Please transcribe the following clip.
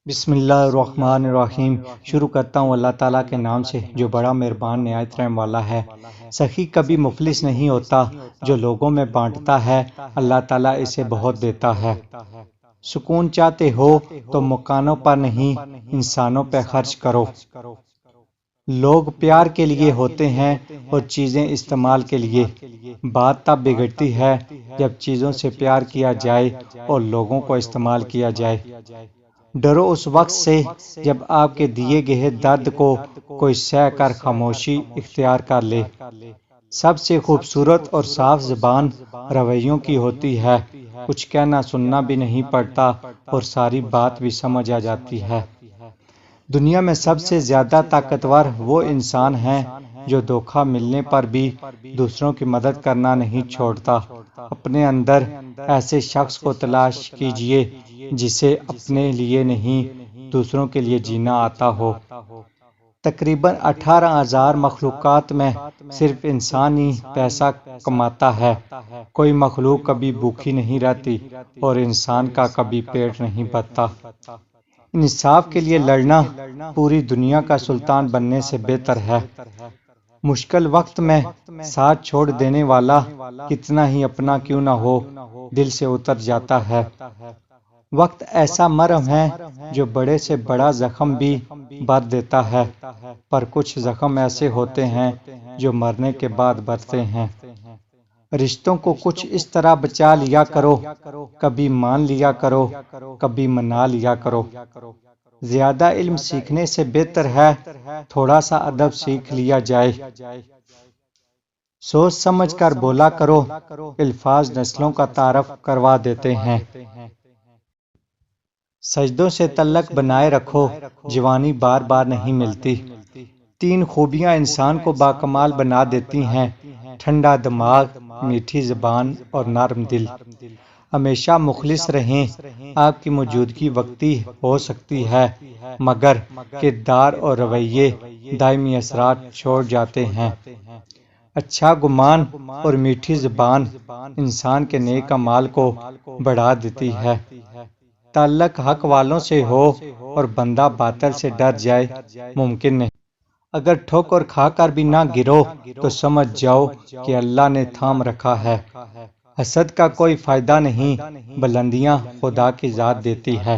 بسم اللہ الرحمن الرحیم۔ شروع کرتا ہوں اللہ تعالیٰ کے نام سے جو بڑا مہربان نہایت رحم والا ہے۔ سخی کبھی مفلس نہیں ہوتا، جو لوگوں میں بانٹتا ہے اللہ تعالیٰ اسے بہت دیتا ہے۔ سکون چاہتے ہو تو مکانوں پر نہیں انسانوں پہ خرچ کرو۔ لوگ پیار کے لیے ہوتے ہیں اور چیزیں استعمال کے لیے۔ بات تب بگڑتی ہے جب چیزوں سے پیار کیا جائے اور لوگوں کو استعمال کیا جائے۔ ڈرو اس وقت سے جب آپ کے دیے گئے درد کو کوئی سہ کر خاموشی اختیار کر لے۔ سب سے خوبصورت اور صاف زبان رویوں کی ہوتی ہے۔ کچھ کہنا سننا بھی نہیں پڑتا اور ساری بات بھی سمجھ آ جاتی ہے۔ دنیا میں سب سے زیادہ طاقتور وہ انسان ہے جو دھوکہ ملنے پر بھی دوسروں کی مدد کرنا نہیں چھوڑتا۔ اپنے اندر ایسے شخص کو تلاش کیجئے جسے اپنے لیے نہیں دوسروں کے لیے جینا آتا ہو۔ تقریباً 18,000 مخلوقات میں صرف انسان ہی پیسہ کماتا ہے۔ کوئی مخلوق کبھی بھوکی نہیں رہتی اور انسان کا کبھی پیٹ نہیں بھرتا۔ انصاف کے لیے لڑنا پوری دنیا کا سلطان بننے سے بہتر ہے۔ مشکل وقت میں ساتھ چھوڑ دینے والا کتنا ہی اپنا کیوں نہ ہو دل سے اتر جاتا ہے۔ وقت ایسا مرہم ہے جو بڑے سے بڑا زخم بھی بھر دیتا ہے، پر کچھ زخم ایسے ہوتے ہیں جو مرنے کے بعد بھرتے ہیں۔ رشتوں کو کچھ اس طرح بچا لیا کرو، کبھی مان لیا کرو، کبھی منا لیا کرو۔ زیادہ علم سیکھنے سے بہتر ہے تھوڑا سا ادب سیکھ لیا جائے۔ سوچ سمجھ کر بولا کرو، الفاظ نسلوں کا تعارف کروا دیتے ہیں۔ سجدوں سے تعلق بنائے رکھو، جوانی بار بار نہیں ملتی۔ 3 خوبیاں انسان کو باکمال بنا دیتی ہیں: ٹھنڈا دماغ، میٹھی زبان اور نرم دل۔ ہمیشہ مخلص رہیں۔ آپ کی موجودگی وقتی ہو سکتی ہے مگر کردار اور رویے دائمی اثرات چھوڑ جاتے ہیں۔ اچھا گمان اور میٹھی زبان انسان کے نیک اعمال کو بڑھا دیتی ہے۔ تعلق حق والوں سے ہو اور بندہ باطل سے ڈر جائے ممکن نہیں۔ اگر ٹھوکر کھا کر بھی نہ گرو تو سمجھ جاؤ کہ اللہ نے تھام رکھا ہے۔ حسد کا کوئی فائدہ نہیں، بلندیاں خدا کی ذات دیتی ہے۔